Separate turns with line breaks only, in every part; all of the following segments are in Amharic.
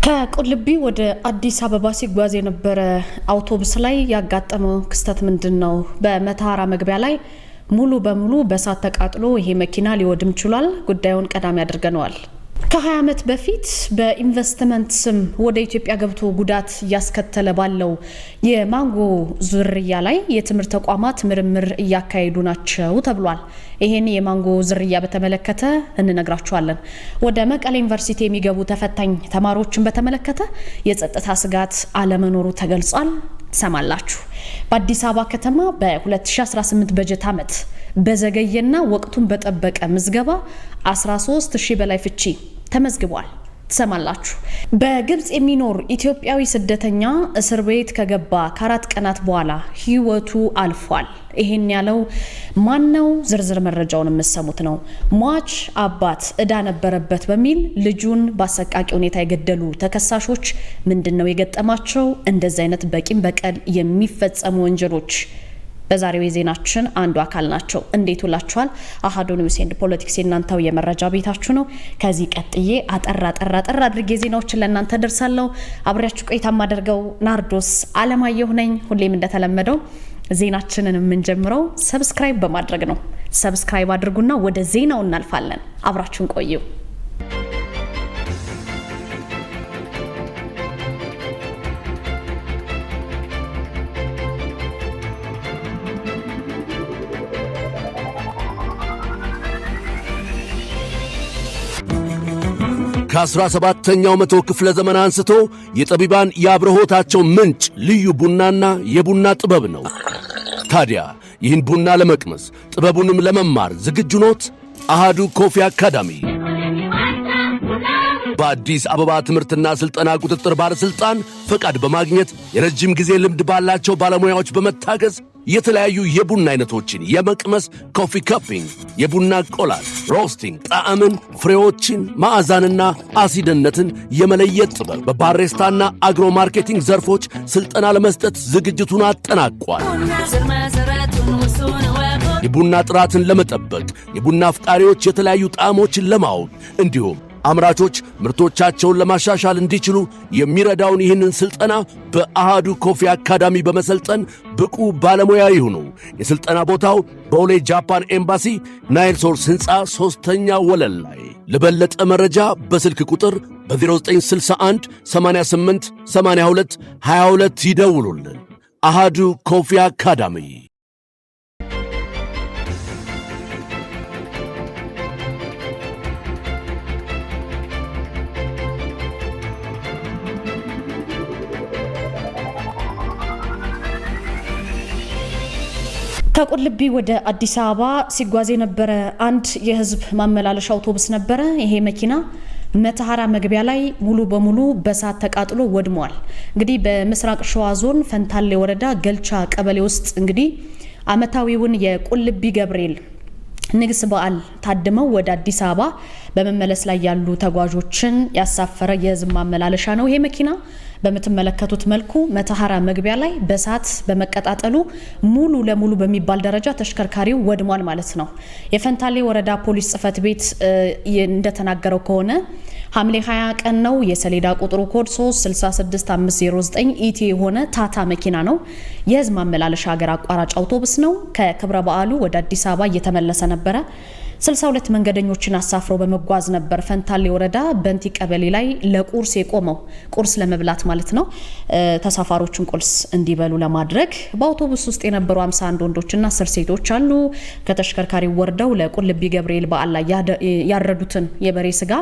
ከቁልቢ ወደ አዲስ አበባ ሲጓዝ የነበረ አውቶቡስ ላይ ያጋጠመው ክስተት ምንድነው? በመተሃራ መግቢያ ላይ ሙሉ በሙሉ በእሳት ተቃጥሎ ይሄ መኪና ሊወድም ችሏል። ጉዳዩን ቀዳሚ አድርገነዋል። ከ20 ዓመት በፊት በኢንቨስትመንት ስም ወደ ኢትዮጵያ ገብቶ ጉዳት እያስከተለ ባለው የማንጎ ዝርያ ላይ የትምህርት ተቋማት ምርምር እያካሄዱ ናቸው ተብሏል። ይሄን የማንጎ ዝርያ በተመለከተ እንነግራችኋለን። ወደ መቀሌ ዩኒቨርሲቲ የሚገቡ ተፈታኝ ተማሪዎችን በተመለከተ የጸጥታ ስጋት አለመኖሩ ተገልጿል። ሰማላችሁ። በአዲስ አበባ ከተማ በ2018 በጀት ዓመት በዘገየና ወቅቱን በጠበቀ ምዝገባ 13000 በላይ ፍቺ ተመዝግቧል። ተሰማላችሁ። በግብጽ የሚኖር ኢትዮጵያዊ ስደተኛ እስር ቤት ከገባ ከ4 ቀናት በኋላ ህይወቱ አልፏል። ይሄን ያለው ማነው? ዝርዝር መረጃውን የምሰሙት ነው። ሟች አባት እዳ ነበረበት በሚል ልጁን በአሰቃቂ ሁኔታ የገደሉ ተከሳሾች ምንድነው የገጠማቸው? እንደዚህ አይነት በቂም በቀል የሚፈጸሙ ወንጀሎች በዛሬው የዜናችን አንዱ አካል ናቸው። እንዴት ውላችኋል? አሃዱ ኒውስ ኤንድ ፖለቲክስ የናንተው የመረጃ ቤታችሁ ነው። ከዚህ ቀጥዬ አጠር አድርጌ ዜናዎችን ለእናንተ ደርሳለሁ። አብሬያችሁ ቆይታ ማደርገው ናርዶስ አለማየሁ ነኝ። ሁሌም እንደተለመደው ዜናችንን የምንጀምረው ሰብስክራይብ በማድረግ ነው። ሰብስክራይብ አድርጉና ወደ ዜናው እናልፋለን። አብራችሁን ቆዩ።
ከ17ኛው መቶ ክፍለ ዘመን አንስቶ የጠቢባን የአብርሆታቸው ምንጭ ልዩ ቡናና የቡና ጥበብ ነው። ታዲያ ይህን ቡና ለመቅመስ ጥበቡንም ለመማር ዝግጁ ኖት? አሃዱ ኮፊ አካዳሚ በአዲስ አበባ ትምህርትና ስልጠና ቁጥጥር ባለስልጣን ፈቃድ በማግኘት የረጅም ጊዜ ልምድ ባላቸው ባለሙያዎች በመታገዝ የተለያዩ የቡና አይነቶችን የመቅመስ ኮፊ ካፒንግ፣ የቡና ቆላል፣ ሮስቲንግ፣ ጣዕምን፣ ፍሬዎችን፣ ማዕዛንና አሲድነትን የመለየት ጥበብ በባሬስታና አግሮ ማርኬቲንግ ዘርፎች ስልጠና ለመስጠት ዝግጅቱን አጠናቋል። የቡና ጥራትን ለመጠበቅ የቡና አፍቃሪዎች የተለያዩ ጣዕሞችን ለማወቅ እንዲሁም አምራቾች ምርቶቻቸውን ለማሻሻል እንዲችሉ የሚረዳውን ይህንን ስልጠና በአሃዱ ኮፊ አካዳሚ በመሰልጠን ብቁ ባለሙያ ይሁኑ። የስልጠና ቦታው በቦሌ ጃፓን ኤምባሲ ናይል ሶርስ ሕንፃ 3ኛ ወለል ላይ። ለበለጠ መረጃ በስልክ ቁጥር በ0961 88 82 22 ይደውሉልን። አሃዱ ኮፊ አካዳሚ።
ከቁልቢ ወደ አዲስ አበባ ሲጓዝ የነበረ አንድ የህዝብ ማመላለሻ አውቶቡስ ነበረ። ይሄ መኪና መተሃራ መግቢያ ላይ ሙሉ በሙሉ በእሳት ተቃጥሎ ወድሟል። እንግዲህ በምስራቅ ሸዋ ዞን ፈንታሌ ወረዳ ገልቻ ቀበሌ ውስጥ እንግዲህ ዓመታዊውን የቁልቢ ገብርኤል ንግስ በዓል ታድመው ወደ አዲስ አበባ በመመለስ ላይ ያሉ ተጓዦችን ያሳፈረ የህዝብ ማመላለሻ ነው። ይሄ መኪና በምትመለከቱት መልኩ መተሃራ መግቢያ ላይ በእሳት በመቀጣጠሉ ሙሉ ለሙሉ በሚባል ደረጃ ተሽከርካሪው ወድሟል ማለት ነው። የፈንታሌ ወረዳ ፖሊስ ጽሕፈት ቤት እንደተናገረው ከሆነ ሐምሌ 20 ቀን ነው። የሰሌዳ ቁጥሩ ኮድ 366509 ኢቲ የሆነ ታታ መኪና ነው። የህዝብ ማመላለሻ ሀገር አቋራጭ አውቶቡስ ነው። ከክብረ በዓሉ ወደ አዲስ አበባ እየተመለሰ ነበረ። 62 መንገደኞችን አሳፍሮ በመጓዝ ነበር ፈንታሌ ወረዳ በንቲ ቀበሌ ላይ ለቁርስ የቆመው። ቁርስ ለመብላት ማለት ነው። ተሳፋሪዎችን ቁርስ እንዲበሉ ለማድረግ በአውቶቡስ ውስጥ የነበሩ 51 ወንዶችና 10 ሴቶች አሉ። ከተሽከርካሪው ወርደው ለቁልቢ ገብርኤል በዓል ላይ ያረዱትን የበሬ ስጋ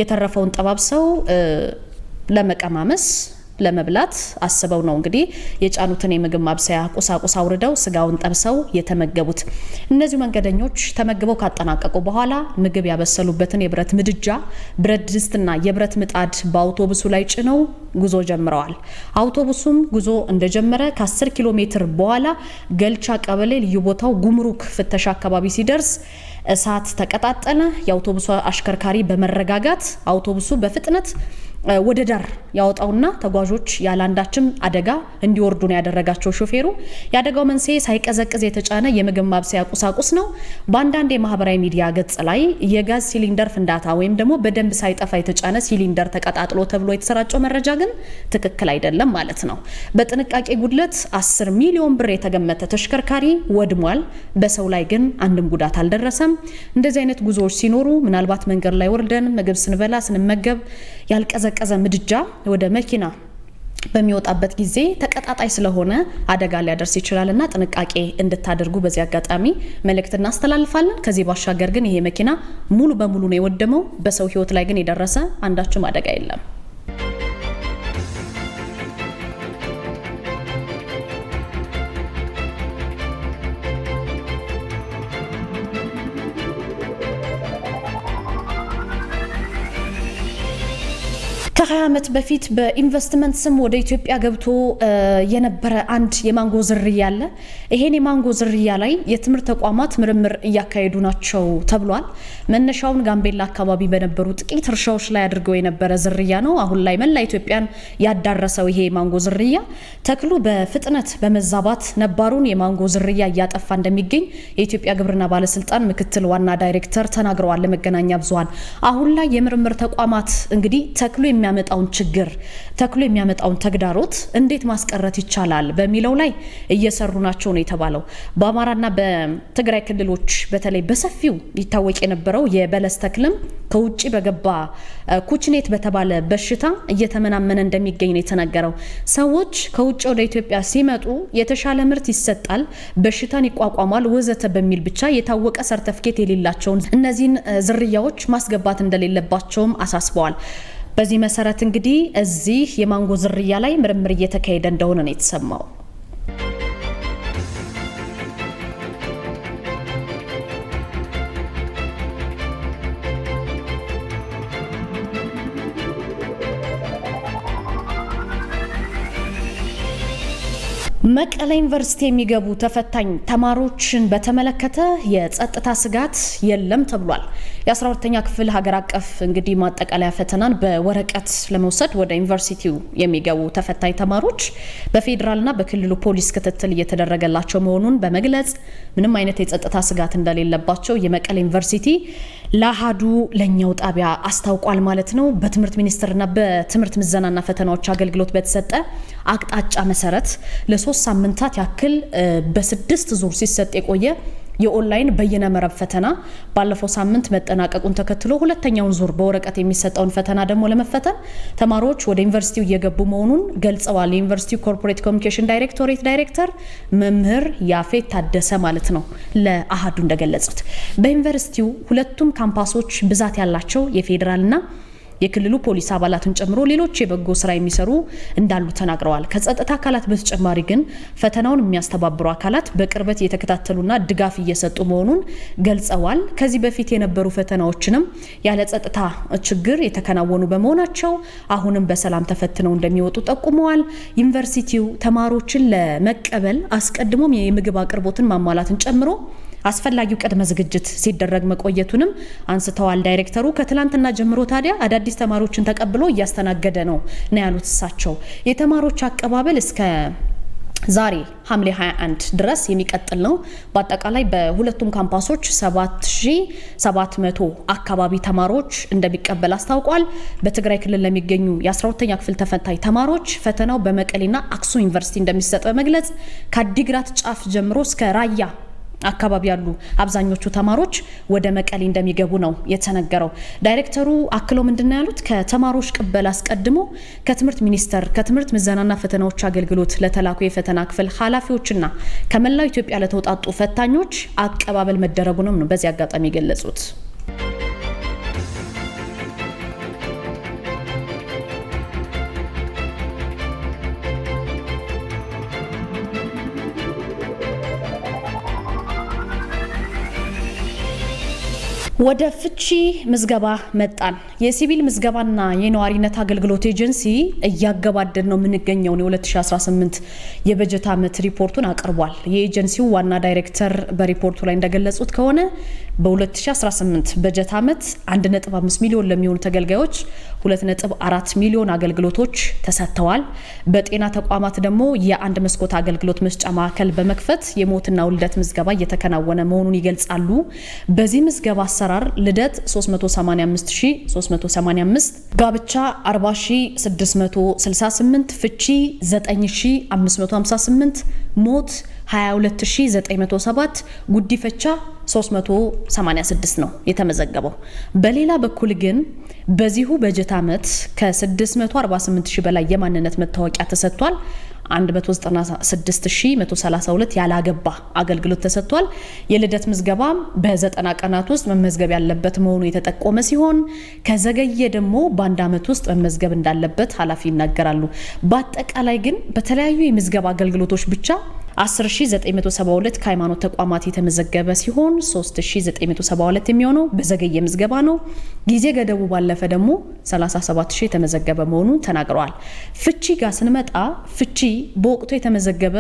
የተረፈውን ጠባብሰው ለመቀማመስ ለመብላት አስበው ነው እንግዲህ የጫኑትን የምግብ ማብሰያ ቁሳቁስ አውርደው ስጋውን ጠብሰው የተመገቡት። እነዚህ መንገደኞች ተመግበው ካጠናቀቁ በኋላ ምግብ ያበሰሉበትን የብረት ምድጃ፣ ብረት ድስትና የብረት ምጣድ በአውቶቡሱ ላይ ጭነው ጉዞ ጀምረዋል። አውቶቡሱም ጉዞ እንደጀመረ ከ10 ኪሎ ሜትር በኋላ ገልቻ ቀበሌ ልዩ ቦታው ጉምሩክ ፍተሻ አካባቢ ሲደርስ እሳት ተቀጣጠለ። የአውቶቡሱ አሽከርካሪ በመረጋጋት አውቶቡሱ በፍጥነት ወደ ዳር ያወጣውና ተጓዦች ያላንዳችም አደጋ እንዲወርዱ ነው ያደረጋቸው ሾፌሩ። ያደጋው መንስኤ ሳይቀዘቅዝ የተጫነ የምግብ ማብሰያ ቁሳቁስ ነው። በአንዳንድ የማህበራዊ ሚዲያ ገጽ ላይ የጋዝ ሲሊንደር ፍንዳታ ወይም ደግሞ በደንብ ሳይጠፋ የተጫነ ሲሊንደር ተቀጣጥሎ ተብሎ የተሰራጨው መረጃ ግን ትክክል አይደለም ማለት ነው። በጥንቃቄ ጉድለት 10 ሚሊዮን ብር የተገመተ ተሽከርካሪ ወድሟል። በሰው ላይ ግን አንድም ጉዳት አልደረሰም። እንደዚህ አይነት ጉዞዎች ሲኖሩ ምናልባት መንገድ ላይ ወርደን ምግብ ስንበላ ስንመገብ ያልቀዘቀዘ ምድጃ ወደ መኪና በሚወጣበት ጊዜ ተቀጣጣይ ስለሆነ አደጋ ሊያደርስ ይችላልና ጥንቃቄ እንድታደርጉ በዚህ አጋጣሚ መልእክት እናስተላልፋለን። ከዚህ ባሻገር ግን ይሄ መኪና ሙሉ በሙሉ ነው የወደመው። በሰው ሕይወት ላይ ግን የደረሰ አንዳችም አደጋ የለም። ከ20 ዓመት በፊት በኢንቨስትመንት ስም ወደ ኢትዮጵያ ገብቶ የነበረ አንድ የማንጎ ዝርያ አለ። ይሄን የማንጎ ዝርያ ላይ የትምህርት ተቋማት ምርምር እያካሄዱ ናቸው ተብሏል። መነሻውን ጋምቤላ አካባቢ በነበሩ ጥቂት እርሻዎች ላይ አድርገው የነበረ ዝርያ ነው። አሁን ላይ መላ ኢትዮጵያን ያዳረሰው ይሄ የማንጎ ዝርያ ተክሉ በፍጥነት በመዛባት ነባሩን የማንጎ ዝርያ እያጠፋ እንደሚገኝ የኢትዮጵያ ግብርና ባለስልጣን ምክትል ዋና ዳይሬክተር ተናግረዋል ለመገናኛ ብዙሃን። አሁን ላይ የምርምር ተቋማት እንግዲህ ተክሉ የሚያመጣውን ችግር ተክሉ የሚያመጣውን ተግዳሮት እንዴት ማስቀረት ይቻላል በሚለው ላይ እየሰሩ ናቸው ነው የተባለው። በአማራና በትግራይ ክልሎች በተለይ በሰፊው ይታወቅ የነበረው የበለስ ተክልም ከውጪ በገባ ኩችኔት በተባለ በሽታ እየተመናመነ እንደሚገኝ ነው የተነገረው። ሰዎች ከውጪ ወደ ኢትዮጵያ ሲመጡ የተሻለ ምርት ይሰጣል፣ በሽታን ይቋቋማል ወዘተ በሚል ብቻ የታወቀ ሰርተፍኬት የሌላቸውን እነዚህን ዝርያዎች ማስገባት እንደሌለባቸውም አሳስበዋል። በዚህ መሰረት እንግዲህ እዚህ የማንጎ ዝርያ ላይ ምርምር እየተካሄደ እንደሆነ ነው የተሰማው። መቀሌ ዩኒቨርሲቲ የሚገቡ ተፈታኝ ተማሪዎችን በተመለከተ የጸጥታ ስጋት የለም ተብሏል። የ12ኛ ክፍል ሀገር አቀፍ እንግዲህ ማጠቃለያ ፈተናን በወረቀት ለመውሰድ ወደ ዩኒቨርሲቲው የሚገቡ ተፈታኝ ተማሪዎች በፌዴራልና በክልሉ ፖሊስ ክትትል እየተደረገላቸው መሆኑን በመግለጽ ምንም አይነት የጸጥታ ስጋት እንደሌለባቸው የመቀሌ ዩኒቨርሲቲ ለአሃዱ ለኛው ጣቢያ አስታውቋል ማለት ነው። በትምህርት ሚኒስቴርና በትምህርት ምዘናና ፈተናዎች አገልግሎት በተሰጠ አቅጣጫ መሰረት ለ3 ሳምንታት ያክል በ6 ዙር ሲሰጥ የቆየ የኦንላይን በየነ መረብ ፈተና ባለፈው ሳምንት መጠናቀቁን ተከትሎ ሁለተኛውን ዙር በወረቀት የሚሰጠውን ፈተና ደግሞ ለመፈተን ተማሪዎች ወደ ዩኒቨርሲቲው እየገቡ መሆኑን ገልጸዋል። የዩኒቨርሲቲው ኮርፖሬት ኮሚኒኬሽን ዳይሬክቶሬት ዳይሬክተር መምህር ያፌት ታደሰ ማለት ነው ለአሃዱ እንደገለጹት በዩኒቨርሲቲው ሁለቱም ካምፓሶች ብዛት ያላቸው የፌዴራልና የክልሉ ፖሊስ አባላትን ጨምሮ ሌሎች የበጎ ስራ የሚሰሩ እንዳሉ ተናግረዋል። ከጸጥታ አካላት በተጨማሪ ግን ፈተናውን የሚያስተባብሩ አካላት በቅርበት እየተከታተሉና ድጋፍ እየሰጡ መሆኑን ገልጸዋል። ከዚህ በፊት የነበሩ ፈተናዎችንም ያለ ጸጥታ ችግር የተከናወኑ በመሆናቸው አሁንም በሰላም ተፈትነው እንደሚወጡ ጠቁመዋል። ዩኒቨርሲቲው ተማሪዎችን ለመቀበል አስቀድሞም የምግብ አቅርቦትን ማሟላትን ጨምሮ አስፈላጊው ቅድመ ዝግጅት ሲደረግ መቆየቱንም አንስተዋል። ዳይሬክተሩ ከትላንትና ጀምሮ ታዲያ አዳዲስ ተማሪዎችን ተቀብሎ እያስተናገደ ነው ያሉት እሳቸው የተማሪዎች አቀባበል እስከ ዛሬ ሐምሌ 21 ድረስ የሚቀጥል ነው። በአጠቃላይ በሁለቱም ካምፓሶች 7700 አካባቢ ተማሪዎች እንደሚቀበል አስታውቋል። በትግራይ ክልል ለሚገኙ የ12ኛ ክፍል ተፈታኝ ተማሪዎች ፈተናው በመቀሌና አክሱም ዩኒቨርሲቲ እንደሚሰጥ በመግለጽ ከአዲግራት ጫፍ ጀምሮ እስከ ራያ አካባቢ ያሉ አብዛኞቹ ተማሪዎች ወደ መቀሌ እንደሚገቡ ነው የተነገረው። ዳይሬክተሩ አክሎ ምንድነው ያሉት? ከተማሪዎች ቅበል አስቀድሞ ከትምህርት ሚኒስቴር ከትምህርት ምዘናና ፈተናዎች አገልግሎት ለተላኩ የፈተና ክፍል ኃላፊዎችና ከመላው ኢትዮጵያ ለተውጣጡ ፈታኞች አቀባበል መደረጉንም ነው በዚህ አጋጣሚ የገለጹት። ወደ ፍቺ ምዝገባ መጣን። የሲቪል ምዝገባና የነዋሪነት አገልግሎት ኤጀንሲ እያገባደድ ነው የምንገኘው የ2018 የበጀት ዓመት ሪፖርቱን አቅርቧል። የኤጀንሲው ዋና ዳይሬክተር በሪፖርቱ ላይ እንደገለጹት ከሆነ በ2018 በጀት ዓመት 1.5 ሚሊዮን ለሚሆኑ ተገልጋዮች 2.4 ሚሊዮን አገልግሎቶች ተሰጥተዋል። በጤና ተቋማት ደግሞ የአንድ መስኮት አገልግሎት መስጫ ማዕከል በመክፈት የሞትና ውልደት ምዝገባ እየተከናወነ መሆኑን ይገልጻሉ። በዚህ ምዝገባ አሰራር ልደት 385385፣ ጋብቻ 40668፣ ፍቺ 9558፣ ሞት 22907፣ ጉዲፈቻ 386 ነው የተመዘገበው። በሌላ በኩል ግን በዚሁ በጀት ዓመት ከ648000 በላይ የማንነት መታወቂያ ተሰጥቷል። 196132 ያላገባ አገልግሎት ተሰጥቷል። የልደት ምዝገባ በ90 ቀናት ውስጥ መመዝገብ ያለበት መሆኑ የተጠቆመ ሲሆን ከዘገየ ደግሞ በአንድ ዓመት ውስጥ መመዝገብ እንዳለበት ኃላፊ ይናገራሉ። በአጠቃላይ ግን በተለያዩ የምዝገባ አገልግሎቶች ብቻ 10972 ከሃይማኖት ተቋማት የተመዘገበ ሲሆን 3972 የሚሆነው በዘገየ ምዝገባ ነው። ጊዜ ገደቡ ባለፈ ደግሞ 37000 የተመዘገበ መሆኑን ተናግረዋል። ፍቺ ጋር ስንመጣ ፍቺ በወቅቱ የተመዘገበ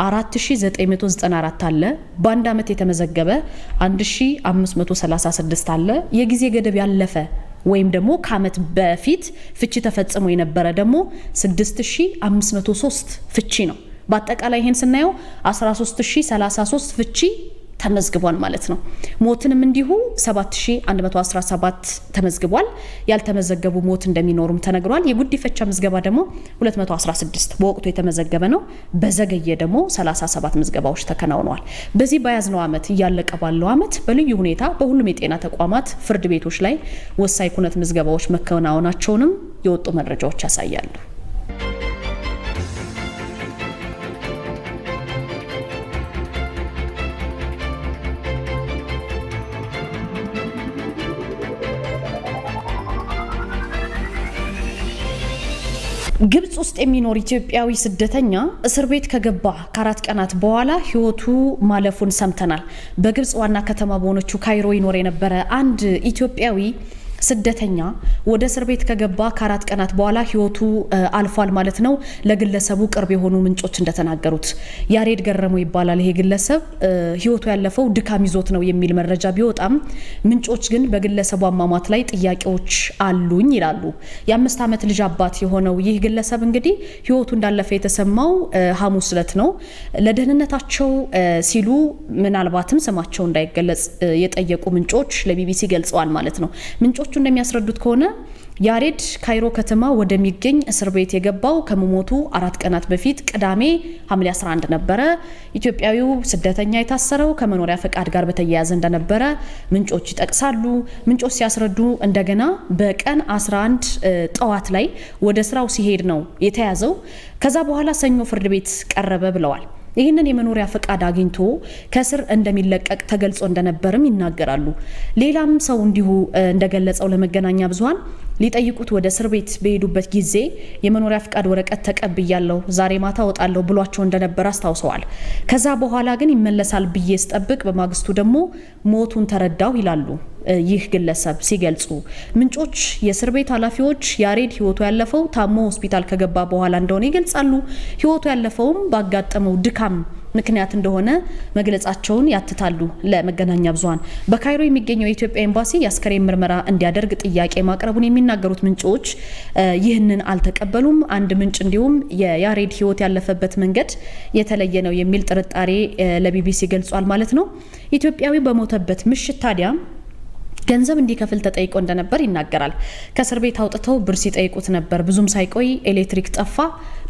4994 አለ። በአንድ ዓመት የተመዘገበ 1536 አለ። የጊዜ ገደብ ያለፈ ወይም ደግሞ ከዓመት በፊት ፍቺ ተፈጽሞ የነበረ ደግሞ 6503 ፍቺ ነው። በአጠቃላይ ይሄን ስናየው 13033 ፍቺ ተመዝግቧል ማለት ነው። ሞትንም እንዲሁ 7117 ተመዝግቧል። ያልተመዘገቡ ሞት እንደሚኖሩም ተነግሯል። የጉዲፈቻ ምዝገባ ደግሞ 216 በወቅቱ የተመዘገበ ነው። በዘገየ ደግሞ 37 ምዝገባዎች ተከናውነዋል። በዚህ በያዝነው ዓመት እያለቀ ባለው ዓመት በልዩ ሁኔታ በሁሉም የጤና ተቋማት፣ ፍርድ ቤቶች ላይ ወሳኝ ኩነት ምዝገባዎች መከናወናቸውንም የወጡ መረጃዎች ያሳያሉ። ግብጽ ውስጥ የሚኖር ኢትዮጵያዊ ስደተኛ እስር ቤት ከገባ ከ4 ቀናት በኋላ ህይወቱ ማለፉን ሰምተናል። በግብጽ ዋና ከተማ በሆነችው ካይሮ ይኖር የነበረ አንድ ኢትዮጵያዊ ስደተኛ ወደ እስር ቤት ከገባ ከ4 ቀናት በኋላ ህይወቱ አልፏል ማለት ነው። ለግለሰቡ ቅርብ የሆኑ ምንጮች እንደተናገሩት ያሬድ ገረመው ይባላል። ይሄ ግለሰብ ህይወቱ ያለፈው ድካም ይዞት ነው የሚል መረጃ ቢወጣም ምንጮች ግን በግለሰቡ አሟሟት ላይ ጥያቄዎች አሉኝ ይላሉ። የ5 ዓመት ልጅ አባት የሆነው ይህ ግለሰብ እንግዲህ ህይወቱ እንዳለፈ የተሰማው ሐሙስ ዕለት ነው። ለደህንነታቸው ሲሉ ምናልባትም ስማቸው እንዳይገለጽ የጠየቁ ምንጮች ለቢቢሲ ገልጸዋል ማለት ነው። ምንጮቹ እንደሚያስረዱት ከሆነ ያሬድ ካይሮ ከተማ ወደሚገኝ እስር ቤት የገባው ከመሞቱ 4 ቀናት በፊት ቅዳሜ ሐምሌ 11 ነበረ። ኢትዮጵያዊው ስደተኛ የታሰረው ከመኖሪያ ፈቃድ ጋር በተያያዘ እንደነበረ ምንጮች ይጠቅሳሉ። ምንጮች ሲያስረዱ እንደገና በቀን 11 ጠዋት ላይ ወደ ስራው ሲሄድ ነው የተያዘው። ከዛ በኋላ ሰኞ ፍርድ ቤት ቀረበ ብለዋል። ይህንን የመኖሪያ ፈቃድ አግኝቶ ከስር እንደሚለቀቅ ተገልጾ እንደነበርም ይናገራሉ። ሌላም ሰው እንዲሁ እንደገለጸው ለመገናኛ ብዙሃን ሊጠይቁት ወደ እስር ቤት በሄዱበት ጊዜ የመኖሪያ ፈቃድ ወረቀት ተቀብያለሁ፣ ዛሬ ማታ ወጣለሁ ብሏቸው እንደነበር አስታውሰዋል። ከዛ በኋላ ግን ይመለሳል ብዬ ስጠብቅ በማግስቱ ደግሞ ሞቱን ተረዳው ይላሉ ይህ ግለሰብ ሲገልጹ። ምንጮች የእስር ቤት ኃላፊዎች ያሬድ ህይወቱ ያለፈው ታሞ ሆስፒታል ከገባ በኋላ እንደሆነ ይገልጻሉ። ህይወቱ ያለፈውም ባጋጠመው ድካም ምክንያት እንደሆነ መግለጻቸውን ያትታሉ ለመገናኛ ብዙሃን። በካይሮ የሚገኘው የኢትዮጵያ ኤምባሲ የአስከሬን ምርመራ እንዲያደርግ ጥያቄ ማቅረቡን የሚናገሩት ምንጮች ይህንን አልተቀበሉም። አንድ ምንጭ እንዲሁም የያሬድ ህይወት ያለፈበት መንገድ የተለየ ነው የሚል ጥርጣሬ ለቢቢሲ ገልጿል ማለት ነው። ኢትዮጵያዊ በሞተበት ምሽት ታዲያ ገንዘብ እንዲከፍል ተጠይቆ እንደነበር ይናገራል። ከእስር ቤት አውጥተው ብር ሲጠይቁት ነበር። ብዙም ሳይቆይ ኤሌክትሪክ ጠፋ።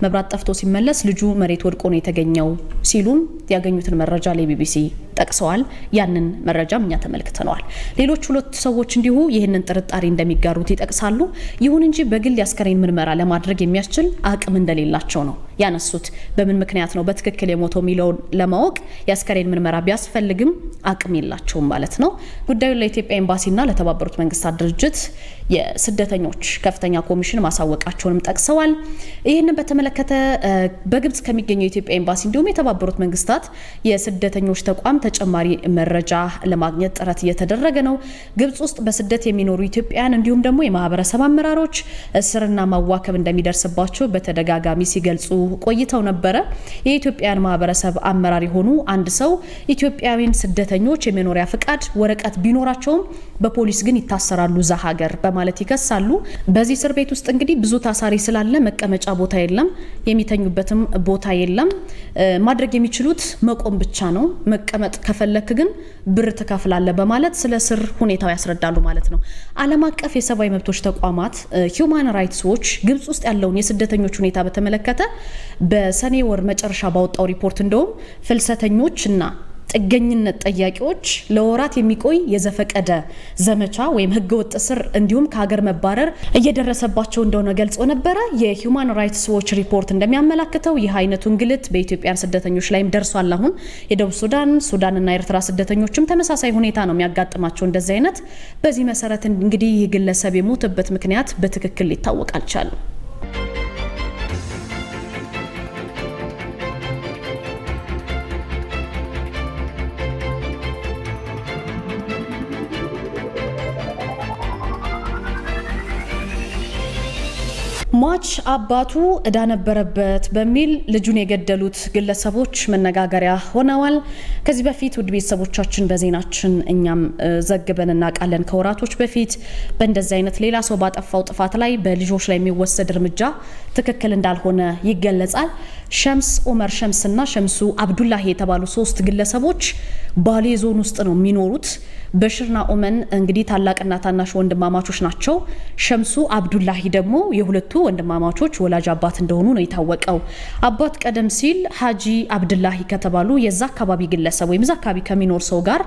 መብራት ጠፍቶ ሲመለስ ልጁ መሬት ወድቆ ነው የተገኘው ሲሉም ያገኙትን መረጃ ለቢቢሲ ጠቅሰዋል። ያንን መረጃም እኛ ተመልክተነዋል። ሌሎች 2 ሰዎች እንዲሁ ይህንን ጥርጣሬ እንደሚጋሩት ይጠቅሳሉ። ይሁን እንጂ በግል የአስከሬን ምርመራ ለማድረግ የሚያስችል አቅም እንደሌላቸው ነው ያነሱት። በምን ምክንያት ነው በትክክል የሞተው የሚለውን ለማወቅ የአስከሬን ምርመራ ቢያስፈልግም አቅም የላቸውም ማለት ነው። ጉዳዩን ለኢትዮጵያ ኤምባሲና ለተባበሩት መንግስታት ድርጅት የስደተኞች ከፍተኛ ኮሚሽን ማሳወቃቸውንም ጠቅሰዋል። ይህንን በተመለከተ በግብጽ ከሚገኘው የኢትዮጵያ ኤምባሲ እንዲሁም የተባበሩት መንግስታት የስደተኞች ተቋም ተጨማሪ መረጃ ለማግኘት ጥረት እየተደረገ ነው። ግብጽ ውስጥ በስደት የሚኖሩ ኢትዮጵያውያን እንዲሁም ደግሞ የማህበረሰብ አመራሮች እስርና ማዋከብ እንደሚደርስባቸው በተደጋጋሚ ሲገልጹ ቆይተው ነበረ። የኢትዮጵያን ማህበረሰብ አመራር የሆኑ አንድ ሰው ኢትዮጵያውያን ስደተኞች የመኖሪያ ፍቃድ ወረቀት ቢኖራቸውም በፖሊስ ግን ይታሰራሉ ዛ ሀገር በማለት ይከሳሉ። በዚህ እስር ቤት ውስጥ እንግዲህ ብዙ ታሳሪ ስላለ መቀመጫ ቦታ የለም፣ የሚተኙበትም ቦታ የለም። ማድረግ የሚችሉት መቆም ብቻ ነው። መቀመጥ ከፈለክ ግን ብር ትከፍላለህ በማለት ስለ እስር ሁኔታው ያስረዳሉ ማለት ነው። ዓለም አቀፍ የሰብአዊ መብቶች ተቋማት ሂዩማን ራይትስ ዎች ግብጽ ውስጥ ያለውን የስደተኞች ሁኔታ በተመለከተ በሰኔ ወር መጨረሻ ባወጣው ሪፖርት እንደውም ፍልሰተኞችና ጥገኝነት ጠያቂዎች ለወራት የሚቆይ የዘፈቀደ ዘመቻ ወይም ህገወጥ እስር እንዲሁም ከሀገር መባረር እየደረሰባቸው እንደሆነ ገልጾ ነበረ። የሂዩማን ራይትስ ዎች ሪፖርት እንደሚያመላክተው ይህ አይነቱ እንግልት በኢትዮጵያን ስደተኞች ላይም ደርሷል። አሁን የደቡብ ሱዳንና ኤርትራ ስደተኞችም ተመሳሳይ ሁኔታ ነው የሚያጋጥማቸው እንደዚህ አይነት። በዚህ መሰረት እንግዲህ ይህ ግለሰብ የሞተበት ምክንያት በትክክል ሊታወቅ አልቻለም። ሟች አባቱ እዳ ነበረበት በሚል ልጁን የገደሉት ግለሰቦች መነጋገሪያ ሆነዋል። ከዚህ በፊት ውድ ቤተሰቦቻችን በዜናችን እኛም ዘግበን እናውቃለን። ከወራቶች በፊት በእንደዚህ አይነት ሌላ ሰው ባጠፋው ጥፋት ላይ በልጆች ላይ የሚወሰድ እርምጃ ትክክል እንዳልሆነ ይገለጻል። ሸምስ ኡመር ሸምስና ሸምሱ አብዱላሂ የተባሉ 3 ግለሰቦች ባሌ ዞን ውስጥ ነው የሚኖሩት። በሽርና ኡመን እንግዲህ ታላቅና ታናሽ ወንድማማቾች ናቸው። ሸምሱ አብዱላሂ ደግሞ የሁለቱ ወንድማማቾች ወላጅ አባት እንደሆኑ ነው የታወቀው። አባት ቀደም ሲል ሀጂ አብዱላሂ ከተባሉ የዛ አካባቢ ግለሰብ ወይም ዛ አካባቢ ከሚኖር ሰው ጋር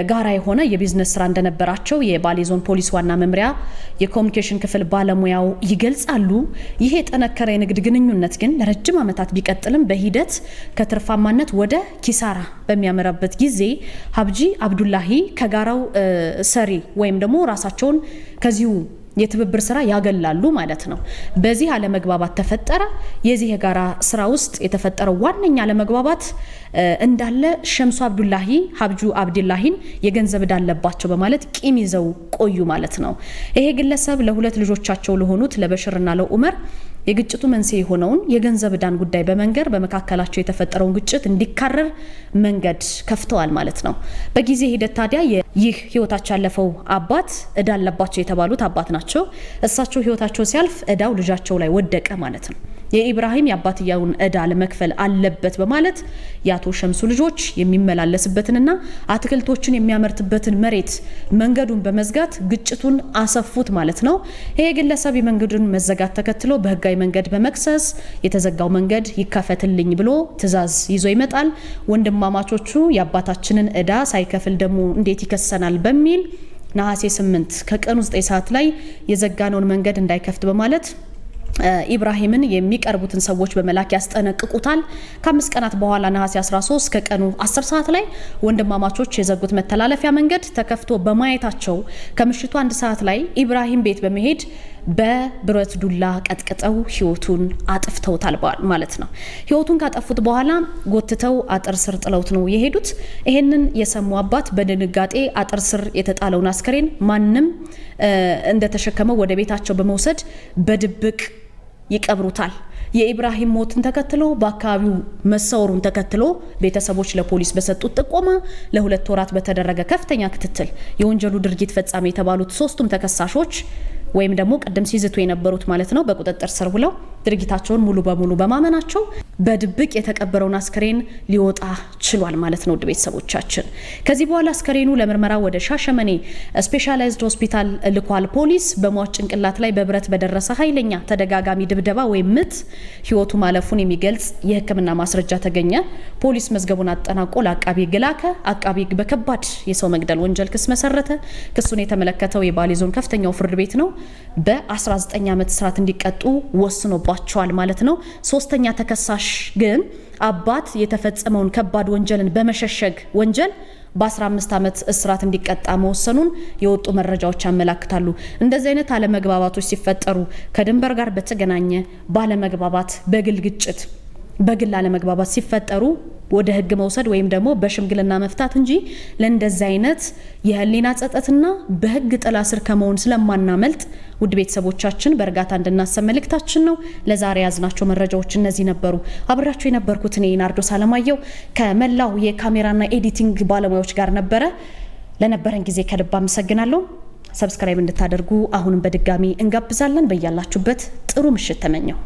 ጋራ የሆነ የቢዝነስ ስራ እንደነበራቸው የባሌ ዞን ፖሊስ ዋና መምሪያ የኮሙኒኬሽን ክፍል ባለሙያው ይገልጻሉ። ይሄ የጠነከረ የንግድ ግንኙነት ግን ለረጅም ዓመታት ቢቀጥልም በሂደት ከትርፋማነት ወደ ኪሳራ በሚያመራበት ጊዜ ሀጂ አብዱላሂ ከጋራው ሰሪ ወይም ደግሞ ራሳቸውን ከዚሁ የትብብር ስራ ያገላሉ ማለት ነው። በዚህ አለመግባባት ተፈጠረ። የዚህ የጋራ ስራ ውስጥ የተፈጠረው ዋነኛ አለመግባባት እንዳለ ሸምሱ አብዱላሂ ሀብጁ አብዱላሂን የገንዘብ ዕዳ አለባቸው በማለት ቂም ይዘው ቆዩ ማለት ነው። ይሄ ግለሰብ ለሁለት ልጆቻቸው ለሆኑት ለበሽርና ለኡመር የግጭቱ መንስኤ የሆነውን የገንዘብ ዕዳን ጉዳይ በመንገር በመካከላቸው የተፈጠረውን ግጭት እንዲካረር መንገድ ከፍተዋል ማለት ነው። በጊዜ ሂደት ታዲያ ይህ ህይወታቸው ያለፈው አባት ዕዳ አለባቸው የተባሉት አባት ናቸው። እሳቸው ህይወታቸው ሲያልፍ ዕዳው ልጃቸው ላይ ወደቀ ማለት ነው። የኢብራሂም የአባትያውን ዕዳ ለመክፈል አለበት በማለት የአቶ ሸምሱ ልጆች የሚመላለስበትንና አትክልቶችን የሚያመርትበትን መሬት መንገዱን በመዝጋት ግጭቱን አሰፉት ማለት ነው። ይሄ ግለሰብ የመንገዱን መዘጋት ተከትሎ በህጋዊ መንገድ በመክሰስ የተዘጋው መንገድ ይከፈትልኝ ብሎ ትዕዛዝ ይዞ ይመጣል። ወንድማማቾቹ የአባታችንን ዕዳ ሳይከፍል ደግሞ እንዴት ይከሰናል በሚል ነሐሴ 8 ከቀኑ 9 ሰዓት ላይ የዘጋነውን መንገድ እንዳይከፍት በማለት ኢብራሂምን የሚቀርቡትን ሰዎች በመላክ ያስጠነቅቁታል። ከ5 ቀናት በኋላ ነሐሴ 13 ከቀኑ 10 ሰዓት ላይ ወንድማማቾች የዘጉት መተላለፊያ መንገድ ተከፍቶ በማየታቸው ከምሽቱ 1 ሰዓት ላይ ኢብራሂም ቤት በመሄድ በብረት ዱላ ቀጥቅጠው ህይወቱን አጥፍተውታል ማለት ነው። ህይወቱን ካጠፉት በኋላ ጎትተው አጥር ስር ጥለውት ነው የሄዱት። ይሄንን የሰሙ አባት በድንጋጤ አጥር ስር የተጣለውን አስከሬን ማንም እንደተሸከመው ወደ ቤታቸው በመውሰድ በድብቅ ይቀብሩታል። የኢብራሂም ሞትን ተከትሎ በአካባቢው መሰወሩን ተከትሎ ቤተሰቦች ለፖሊስ በሰጡት ጥቆማ ለ2 ወራት በተደረገ ከፍተኛ ክትትል የወንጀሉ ድርጊት ፈጻሚ የተባሉት 3ቱም ተከሳሾች ወይም ደግሞ ቀደም ሲዝቱ የነበሩት ማለት ነው በቁጥጥር ስር ውለው ድርጊታቸውን ሙሉ በሙሉ በማመናቸው በድብቅ የተቀበረውን አስከሬን ሊወጣ ችሏል ማለት ነው። ውድ ቤተሰቦቻችን ከዚህ በኋላ አስከሬኑ ለምርመራ ወደ ሻሸመኔ ስፔሻላይዝድ ሆስፒታል ልኳል ፖሊስ። በሟች ጭንቅላት ላይ በብረት በደረሰ ኃይለኛ ተደጋጋሚ ድብደባ ወይም ምት ህይወቱ ማለፉን የሚገልጽ የሕክምና ማስረጃ ተገኘ። ፖሊስ መዝገቡን አጠናቆ ለአቃቢ ሕግ ላከ። አቃቢ ሕግ በከባድ የሰው መግደል ወንጀል ክስ መሰረተ። ክሱን የተመለከተው የባሌ ዞን ከፍተኛው ፍርድ ቤት ነው። በ19 ዓመት እስራት እንዲቀጡ ወስኖባቸዋል ማለት ነው። 3ኛ ተከሳሽ ግን አባት የተፈጸመውን ከባድ ወንጀልን በመሸሸግ ወንጀል በ15 ዓመት እስራት እንዲቀጣ መወሰኑን የወጡ መረጃዎች ያመላክታሉ። እንደዚህ አይነት አለመግባባቶች ሲፈጠሩ ከድንበር ጋር በተገናኘ ባለመግባባት በግል ግጭት በግል አለመግባባት ሲፈጠሩ ወደ ህግ መውሰድ ወይም ደግሞ በሽምግልና መፍታት እንጂ ለእንደዚህ አይነት የህሊና ጸጸትና በህግ ጥላ ስር ከመሆን ስለማናመልጥ ውድ ቤተሰቦቻችን በእርጋታ እንድናሰብ መልእክታችን ነው። ለዛሬ ያዝናቸው መረጃዎች እነዚህ ነበሩ። አብራችሁ የነበርኩት እኔ ናርዶስ አለማየሁ ከመላው የካሜራና ኤዲቲንግ ባለሙያዎች ጋር ነበረ። ለነበረን ጊዜ ከልብ አመሰግናለሁ። ሰብስክራይብ እንድታደርጉ አሁንም በድጋሚ እንጋብዛለን። በያላችሁበት ጥሩ ምሽት ተመኘው።